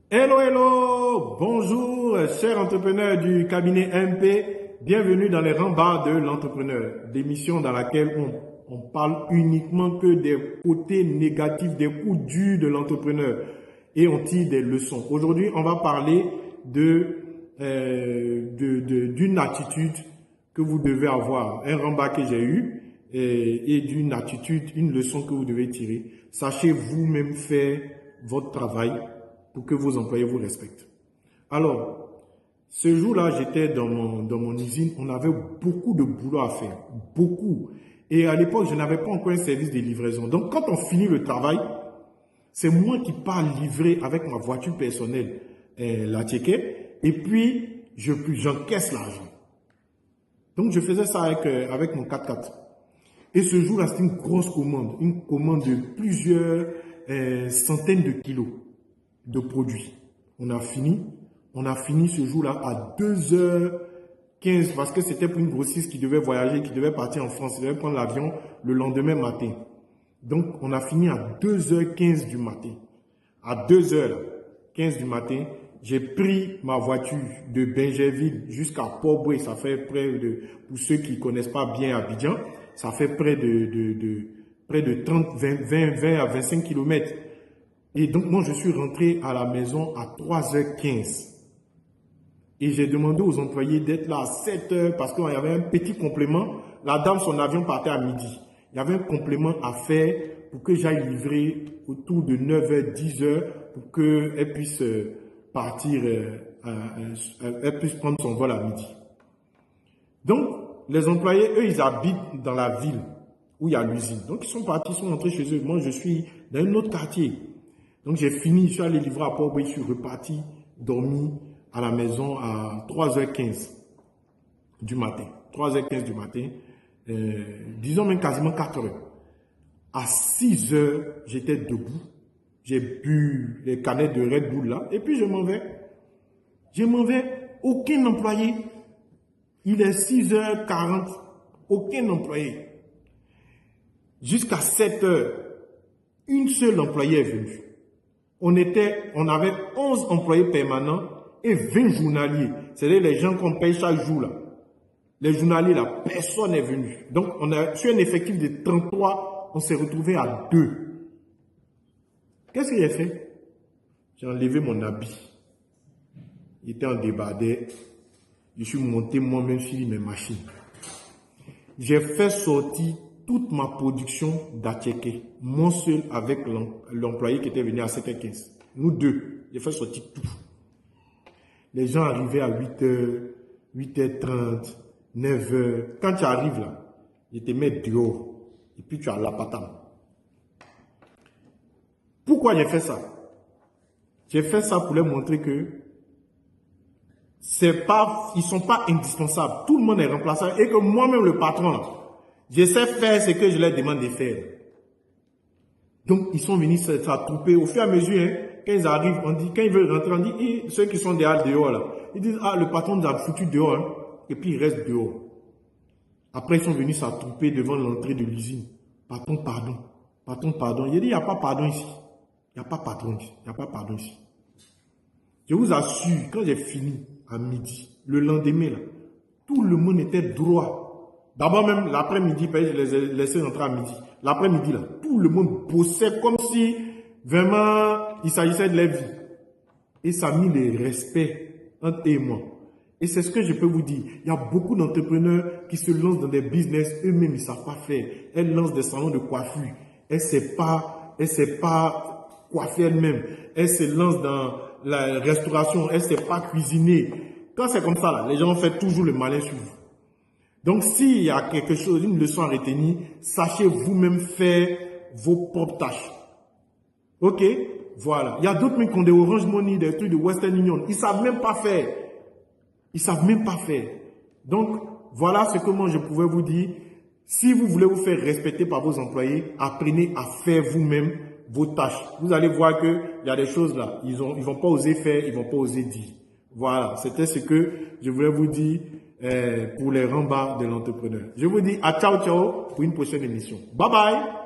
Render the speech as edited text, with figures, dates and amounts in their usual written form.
Hello, hello, bonjour, chers entrepreneurs du cabinet MP. Bienvenue dans les rangs bas de l'entrepreneur, l'émission dans laquelle on parle uniquement que des côtés négatifs, des coups durs de l'entrepreneur et on tire des leçons. Aujourd'hui, on va parler d'une attitude que vous devez avoir, un rang bas que j'ai eu et d'une attitude, une leçon que vous devez tirer. Sachez vous-même faire votre travail pour que vos employés vous respectent. Alors, ce jour-là, j'étais dans mon usine, on avait beaucoup de boulot à faire, beaucoup. Et à l'époque, je n'avais pas encore un service de livraison. Donc, quand on finit le travail, c'est moi qui pars livrer avec ma voiture personnelle la ticket, et puis j'encaisse l'argent. Donc, je faisais ça avec mon 4x4. Et ce jour-là, c'était une grosse commande, une commande de plusieurs centaines de kilos de produits. On a fini ce jour-là à 2h15 parce que c'était pour une grossiste qui devait voyager, qui devait partir en France, qui devait prendre l'avion le lendemain matin. Donc, on a fini à 2h15 du matin. À 2h15 du matin, j'ai pris ma voiture de Bingerville jusqu'à Port-Boué. Ça fait près de, pour ceux qui ne connaissent pas bien Abidjan, ça fait près de 30, 20 à 25 km. Et donc, moi, je suis rentré à la maison à 3h15. Et j'ai demandé aux employés d'être là à 7h parce qu'il y avait un petit complément. La dame, son avion partait à midi. Il y avait un complément à faire pour que j'aille livrer autour de 9h, 10h pour qu'elle puisse partir, elle puisse prendre son vol à midi. Donc, les employés, eux, ils habitent dans la ville où il y a l'usine. Donc, ils sont partis, ils sont rentrés chez eux. Moi, je suis dans un autre quartier. Donc, j'ai fini, je suis allé livrer à Port-Boué, je suis reparti, dormi à la maison à 3h15 du matin. 3h15 du matin, disons même quasiment 4h. À 6h, j'étais debout. J'ai bu les canettes de Red Bull là, et puis je m'en vais. Je m'en vais, aucun employé. Il est 6h40, aucun employé. Jusqu'à 7h, une seule employée est venue. On avait 11 employés permanents et 20 journaliers. C'est-à-dire les gens qu'on paye chaque jour là. Les journaliers là, personne n'est venu. Donc, sur un effectif de 33, on s'est retrouvé à 2. Qu'est-ce que j'ai fait? J'ai enlevé mon habit. Il était en débardeur. Je suis monté moi-même sur mes machines. J'ai fait sortir toute ma production d'Attiéké, mon seul avec l'employé qui était venu à 7h15. Nous deux, j'ai fait sortir tout. Les gens arrivaient à 8h, 8h30, 9h. Quand tu arrives là, ils te mettent dehors. Et puis tu as la patate. Pourquoi j'ai fait ça? J'ai fait ça pour leur montrer que ils sont pas indispensables. Tout le monde est remplaçable et que moi-même le patron, je sais faire ce que je leur demande de faire. Donc, ils sont venus s'attrouper au fur et à mesure, hein, quand ils arrivent, on dit, quand ils veulent rentrer, on dit, ceux qui sont dehors là, ils disent, ah, le patron nous a foutu dehors, hein, et puis ils restent dehors. Après, ils sont venus s'attrouper devant l'entrée de l'usine. Patron, pardon. Patron, pardon. Il dit, il n'y a pas pardon ici. Il n'y a pas pardon ici. Il n'y a pas pardon ici. Je vous assure, quand j'ai fini à midi, le lendemain là, tout le monde était droit. D'abord même l'après-midi, je les ai laissés rentrer à midi. L'après-midi, là, tout le monde bossait comme si vraiment il s'agissait de leur vie. Et ça a mis le respect entre eux et moi. Et c'est ce que je peux vous dire. Il y a beaucoup d'entrepreneurs qui se lancent dans des business, eux-mêmes ils ne savent pas faire. Elles lancent des salons de coiffure. Elles ne savent pas coiffer elles-mêmes. Elles se lancent dans la restauration. Elles ne savent pas cuisiner. Quand c'est comme ça, là, les gens font toujours le malin sur vous. Donc, s'il y a quelque chose, une leçon à retenir, sachez vous-même faire vos propres tâches. Ok? Voilà. Il y a d'autres mecs qui ont des Orange Money, des trucs de Western Union. Ils ne savent même pas faire. Ils ne savent même pas faire. Donc, voilà ce que moi je pouvais vous dire. Si vous voulez vous faire respecter par vos employés, apprenez à faire vous-même vos tâches. Vous allez voir qu'il y a des choses là, ils vont pas oser faire, ils vont pas oser dire. Voilà. C'était ce que je voulais vous dire. Pour les rangs bas de l'entrepreneur. Je vous dis à ciao ciao pour une prochaine émission. Bye bye.